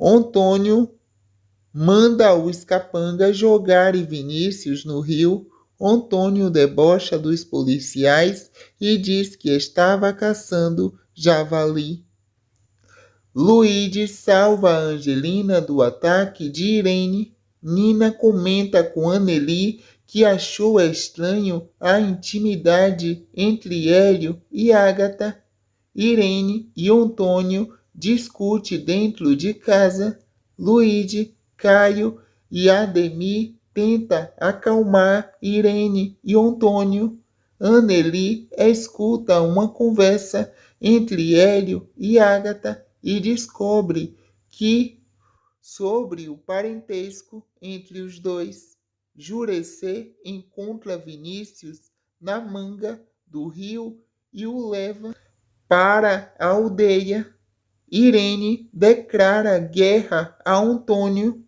Antônio manda os capangas jogarem Vinícius no rio. Antônio debocha dos policiais e diz que estava caçando javali. Luigi salva Angelina do ataque de Irene. Nina comenta com Anneli que achou estranho a intimidade entre Hélio e Agatha. Irene e Antônio discutem dentro de casa. Luigi, Caio e Ademir tenta acalmar Irene e Antônio. Anneli escuta uma conversa entre Hélio e Agatha e descobre que sobre o parentesco entre os dois. Jurecê encontra Vinícius na manga do rio e o leva para a aldeia. Irene declara guerra a Antônio.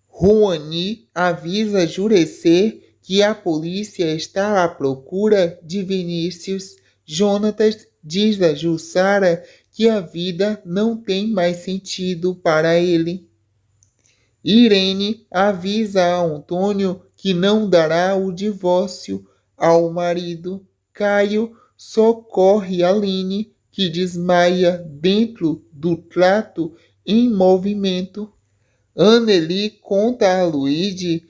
Juani avisa Jurecê que a polícia está à procura de Vinícius. Jonatas diz a Jussara que a vida não tem mais sentido para ele. Irene avisa a Antônio que não dará o divórcio ao marido. Caio socorre Aline, que desmaia dentro do trato em movimento. Anneli conta a Luigi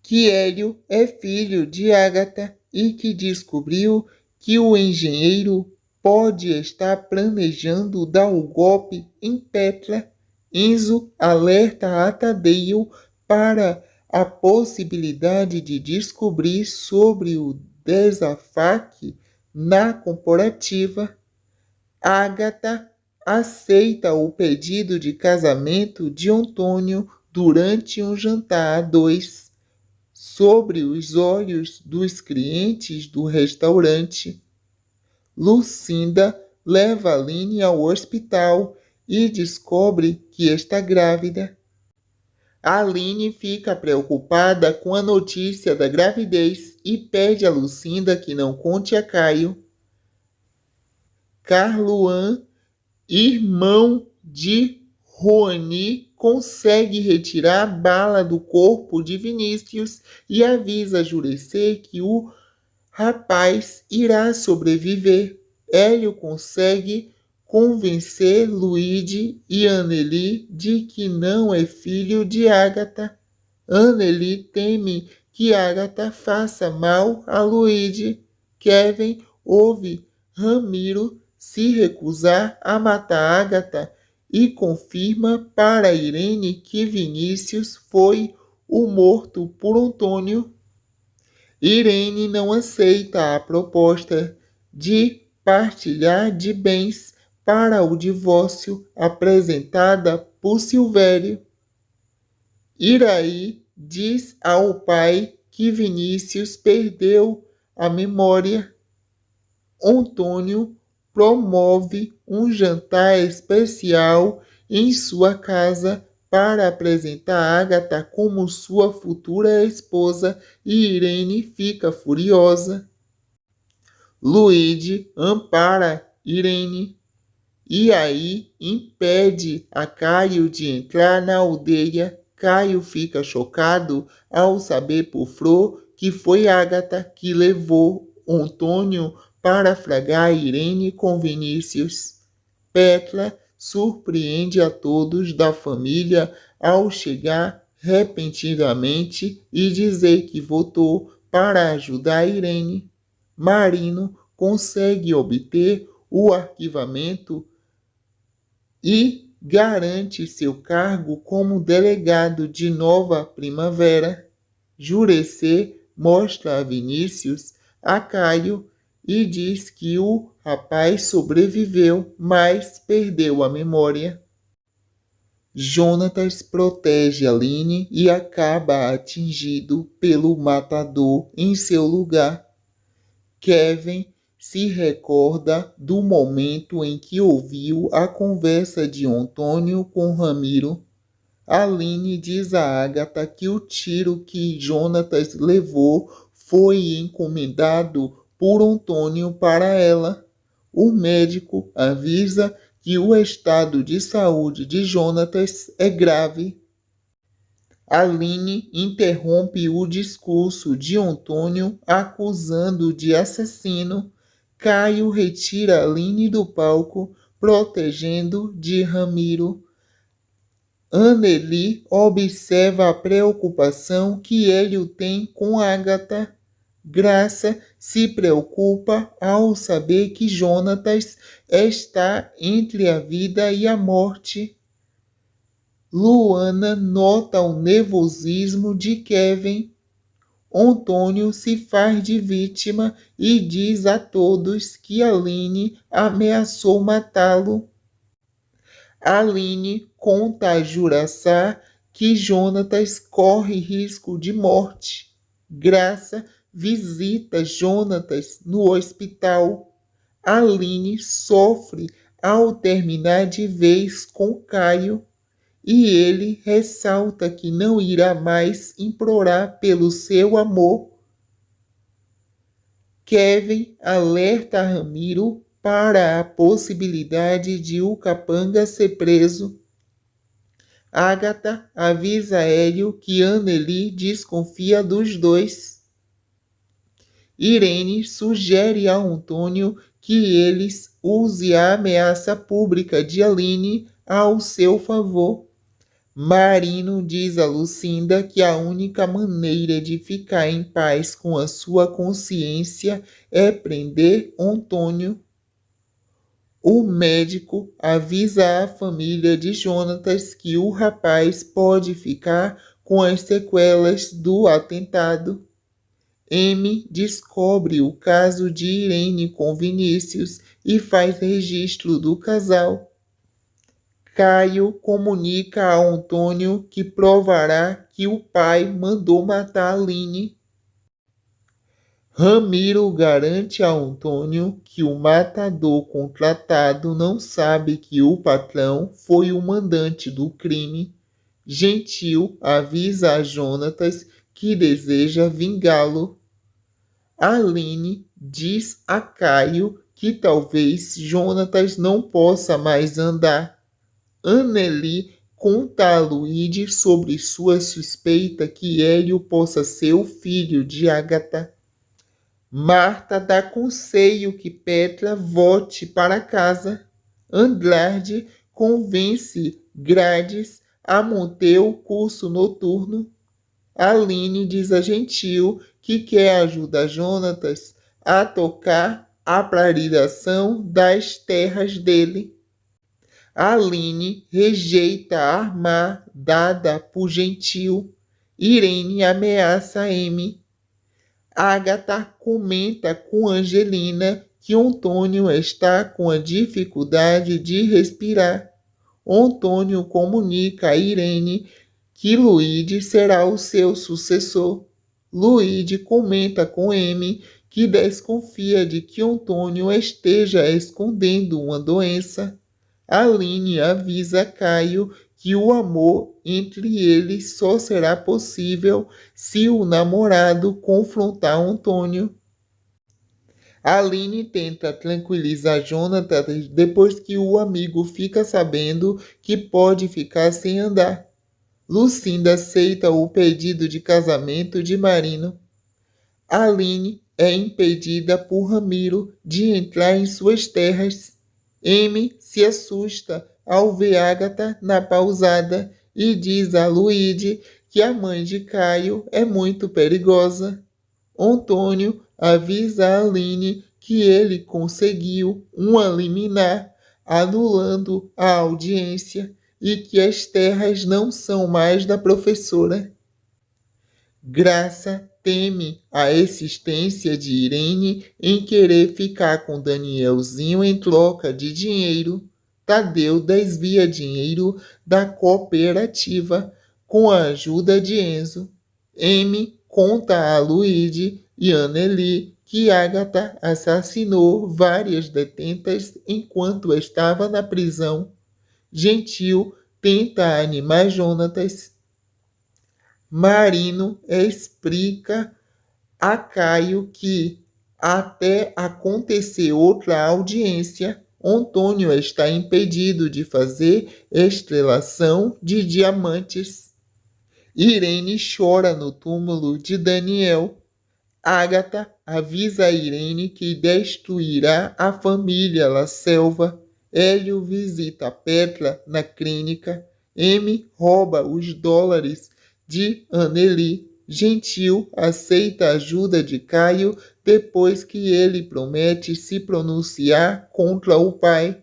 que Hélio é filho de Agatha e que descobriu que o engenheiro pode estar planejando dar o golpe em Petra. Enzo alerta a Tadeu para a possibilidade de descobrir sobre o desafaque na corporativa. Agatha aceita o pedido de casamento de Antônio durante um jantar a dois, sobre os olhos dos clientes do restaurante. Lucinda leva Aline ao hospital e descobre que está grávida. Aline fica preocupada com a notícia da gravidez e pede a Lucinda que não conte a Caio. Carluan, irmão de Juani, consegue retirar a bala do corpo de Vinícius e avisa Jurecê que o rapaz irá sobreviver. Hélio consegue convencer Luigi e Anneli de que não é filho de Agatha. Anneli teme que Agatha faça mal a Luigi. Kevin ouve Ramiro se recusar a matar Agatha e confirma para Irene que Vinícius foi o morto por Antônio. Irene não aceita a proposta de partilhar de bens para o divórcio apresentada por Silvério. Iraí diz ao pai que Vinícius perdeu a memória. Antônio promove um jantar especial em sua casa para apresentar Agatha como sua futura esposa e Irene fica furiosa. Luigi ampara Irene e aí impede a Caio de entrar na aldeia. Caio fica chocado ao saber por Flor que foi Agatha que levou Antônio para fragar Irene com Vinícius. Petra surpreende a todos da família ao chegar repentinamente e dizer que votou para ajudar Irene. Marino consegue obter o arquivamento e garante seu cargo como delegado de Nova Primavera. Jurecê mostra a Vinícius a Caio e diz que o rapaz sobreviveu, mas perdeu a memória. Jonatas protege Aline e acaba atingido pelo matador em seu lugar. Kevin se recorda do momento em que ouviu a conversa de Antônio com Ramiro. Aline diz a Agatha que o tiro que Jonatas levou foi encomendado por Antônio para ela. O médico avisa que o estado de saúde de Jonatas é grave. Aline interrompe o discurso de Antônio, acusando-o de assassino. Caio retira Aline do palco, protegendo de Ramiro. Anneli observa a preocupação que Hélio tem com Ágata. Graça se preocupa ao saber que Jonatas está entre a vida e a morte. Luana nota o nervosismo de Kevin. Antônio se faz de vítima e diz a todos que Aline ameaçou matá-lo. Aline conta a Juraçá que Jonatas corre risco de morte. Graça visita Jonatas no hospital. Aline sofre ao terminar de vez com Caio e ele ressalta que não irá mais implorar pelo seu amor. Kevin alerta Ramiro para a possibilidade de o capanga ser preso. Ágata avisa Hélio que Anneli desconfia dos dois. Irene sugere a Antônio que eles use a ameaça pública de Aline ao seu favor. Marino diz a Lucinda que a única maneira de ficar em paz com a sua consciência é prender Antônio. O médico avisa a família de Jonatas que o rapaz pode ficar com as sequelas do atentado. M descobre o caso de Irene com Vinícius e faz registro do casal. Caio comunica a Antônio que provará que o pai mandou matar Aline. Ramiro garante a Antônio que o matador contratado não sabe que o patrão foi o mandante do crime. Gentil avisa a Jonatas que deseja vingá-lo. Aline diz a Caio que talvez Jonatas não possa mais andar. Anneli conta a Luíde sobre sua suspeita que Hélio possa ser o filho de Ágata. Marta dá conselho que Petra volte para casa. Andrade convence Grades a manter o curso noturno. Aline diz a Gentil que quer ajudar Jonatas a tocar a prarização das terras dele. Aline rejeita a arma dada por Gentil. Irene ameaça M. Ágata comenta com Angelina que Antônio está com a dificuldade de respirar. Antônio comunica a Irene que Luíde será o seu sucessor. Luíde comenta com M que desconfia de que Antônio esteja escondendo uma doença. Aline avisa Caio que o amor entre eles só será possível se o namorado confrontar Antônio. Aline tenta tranquilizar Jonathan depois que o amigo fica sabendo que pode ficar sem andar. Lucinda aceita o pedido de casamento de Marino. Aline é impedida por Ramiro de entrar em suas terras. M se assusta ao ver Ágata na pousada e diz a Luíde que a mãe de Caio é muito perigosa. Antônio avisa a Aline que ele conseguiu uma liminar anulando a audiência e que as terras não são mais da professora. Graça teme a existência de Irene em querer ficar com Danielzinho em troca de dinheiro. Tadeu desvia dinheiro da cooperativa com a ajuda de Enzo. M conta a Luíde e Anneli que Ágata assassinou várias detentas enquanto estava na prisão. Gentil tenta animar Jonatas. Marino explica a Caio que, até acontecer outra audiência, Antônio está impedido de fazer estrelação de diamantes. Irene chora no túmulo de Daniel. Ágata avisa a Irene que destruirá a família La Selva. Hélio visita Petra na clínica. M rouba os dólares de Anneli. Gentil aceita a ajuda de Caio depois que ele promete se pronunciar contra o pai.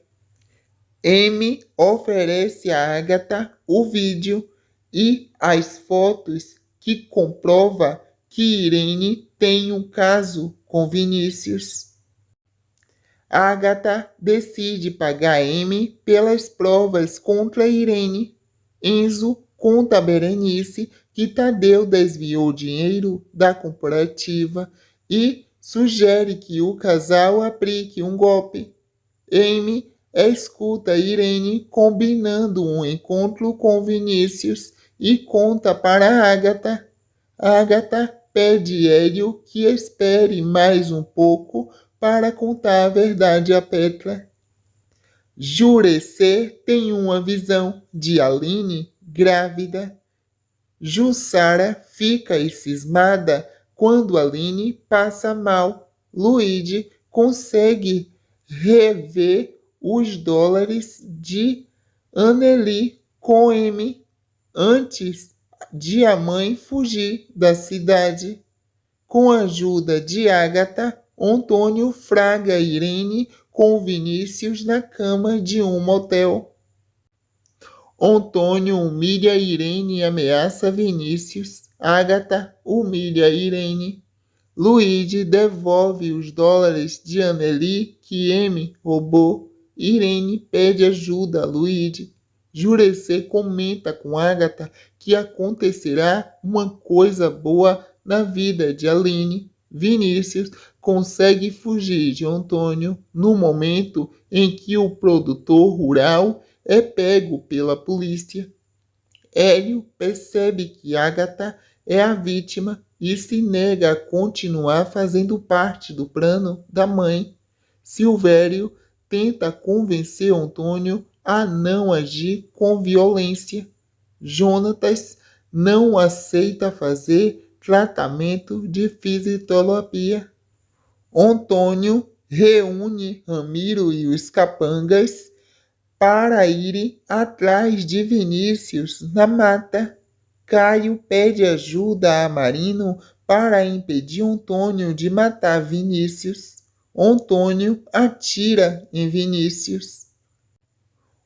M oferece a Ágata o vídeo e as fotos que comprova que Irene tem um caso com Vinícius. Ágata decide pagar M pelas provas contra Irene. Enzo conta a Berenice que Tadeu desviou dinheiro da corporativa e sugere que o casal aplique um golpe. M escuta Irene combinando um encontro com Vinícius e conta para Ágata. Ágata pede Hélio que espere mais um pouco para contar a verdade a Petra. Jurecê tem uma visão de Aline grávida. Jussara fica cismada quando Aline passa mal. Luigi consegue rever os dólares de Anneli com M antes de a mãe fugir da cidade. Com a ajuda de Ágata, Antônio fraga Irene com Vinícius na cama de um motel. Antônio humilha Irene e ameaça Vinícius. Ágata humilha Irene. Luigi devolve os dólares de Anneli que M roubou. Irene pede ajuda a Luigi. Jurecê comenta com Ágata que acontecerá uma coisa boa na vida de Aline. Vinícius consegue fugir de Antônio no momento em que o produtor rural é pego pela polícia. Hélio percebe que Ágata é a vítima e se nega a continuar fazendo parte do plano da mãe. Silvério tenta convencer Antônio a não agir com violência. Jonatas não aceita fazer tratamento de fisioterapia. Antônio reúne Ramiro e os capangas para irem atrás de Vinícius na mata. Caio pede ajuda a Marino para impedir Antônio de matar Vinícius. Antônio atira em Vinícius.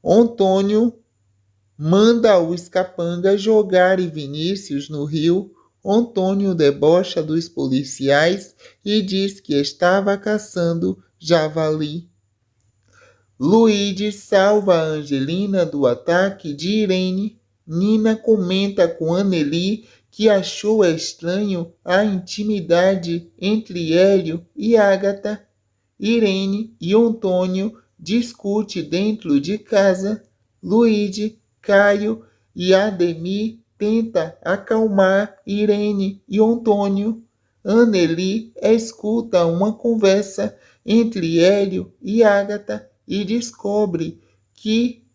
Antônio manda os capangas jogarem Vinícius no rio. Antônio debocha dos policiais e diz que estava caçando javali. Luigi salva a Angelina do ataque de Irene. Nina comenta com Anneli que achou estranho a intimidade entre Hélio e Ágata. Irene e Antônio discutem dentro de casa. Luigi, Caio e Ademir tenta acalmar Irene e Antônio. Anneli escuta uma conversa entre Hélio e Ágata e descobre que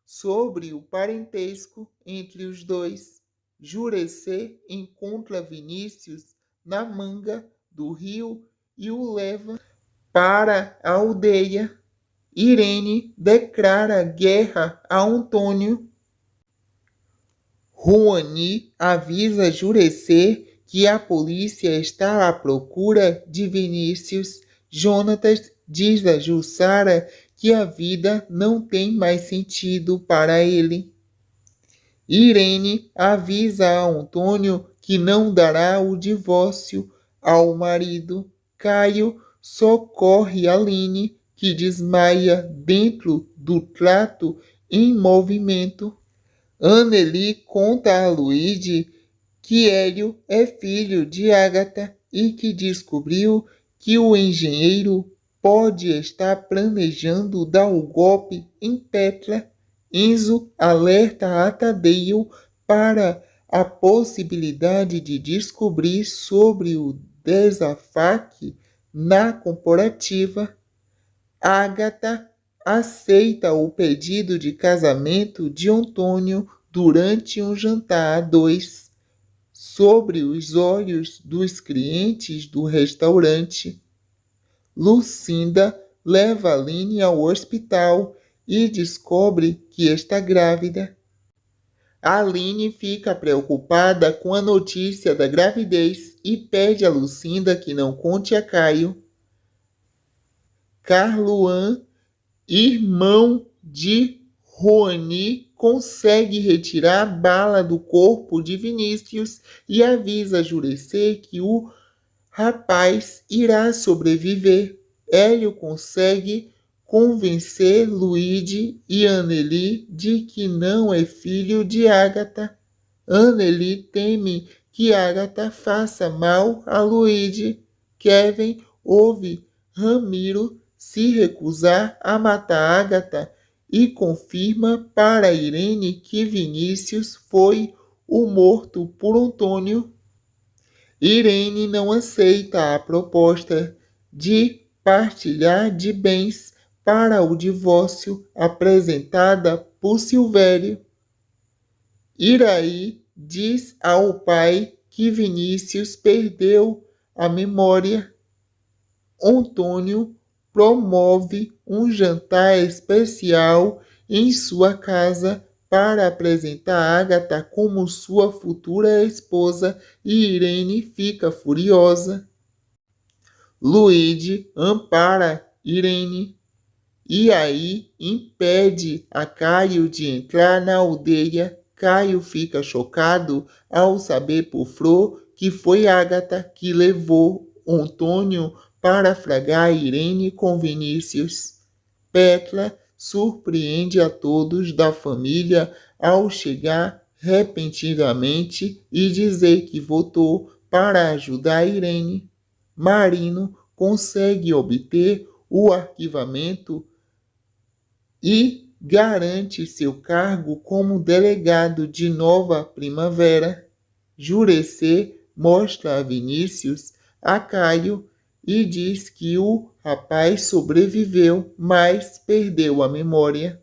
sobre o parentesco entre os dois. Jurecê encontra Vinícius na manga do rio e o leva para a aldeia. Irene declara guerra a Antônio. Juani avisa Jurecê que a polícia está à procura de Vinícius. Jonatas diz a Jussara que a vida não tem mais sentido para ele. Irene avisa a Antônio que não dará o divórcio ao marido. Caio socorre Aline, que desmaia dentro do trato em movimento. Anneli conta a Luigi que Hélio é filho de Ágata e que descobriu que o engenheiro pode estar planejando dar o golpe em Petra. Enzo alerta a Tadeu para a possibilidade de descobrir sobre o desafaque na corporativa. Ágata aceita o pedido de casamento de Antônio durante um jantar a dois, sobre os olhos dos clientes do restaurante. Lucinda leva Aline ao hospital e descobre que está grávida. Aline fica preocupada com a notícia da gravidez e pede a Lucinda que não conte a Caio. Carluan, irmão de Rony, consegue retirar a bala do corpo de Vinícius e avisa Jureci que o rapaz irá sobreviver. Hélio consegue convencer Luigi e Anneli de que não é filho de Agatha. Anneli teme que Agatha faça mal a Luigi. Kevin ouve Ramiro se recusar a matar Agatha e confirma para Irene que Vinícius foi o morto por Antônio. Irene não aceita a proposta de partilhar de bens para o divórcio apresentada por Silvério. Iraí diz ao pai que Vinícius perdeu a memória. Antônio promove um jantar especial em sua casa para apresentar Agatha como sua futura esposa e Irene fica furiosa. Luigi ampara Irene e aí impede a Caio de entrar na aldeia. Caio fica chocado ao saber por Flor que foi Agatha que levou Antônio para fragar Irene com Vinícius. Petra surpreende a todos da família ao chegar repentinamente e dizer que votou para ajudar Irene. Marino consegue obter o arquivamento e garante seu cargo como delegado de Nova Primavera. Jureci mostra a Vinícius a Caio e diz que o rapaz sobreviveu, mas perdeu a memória.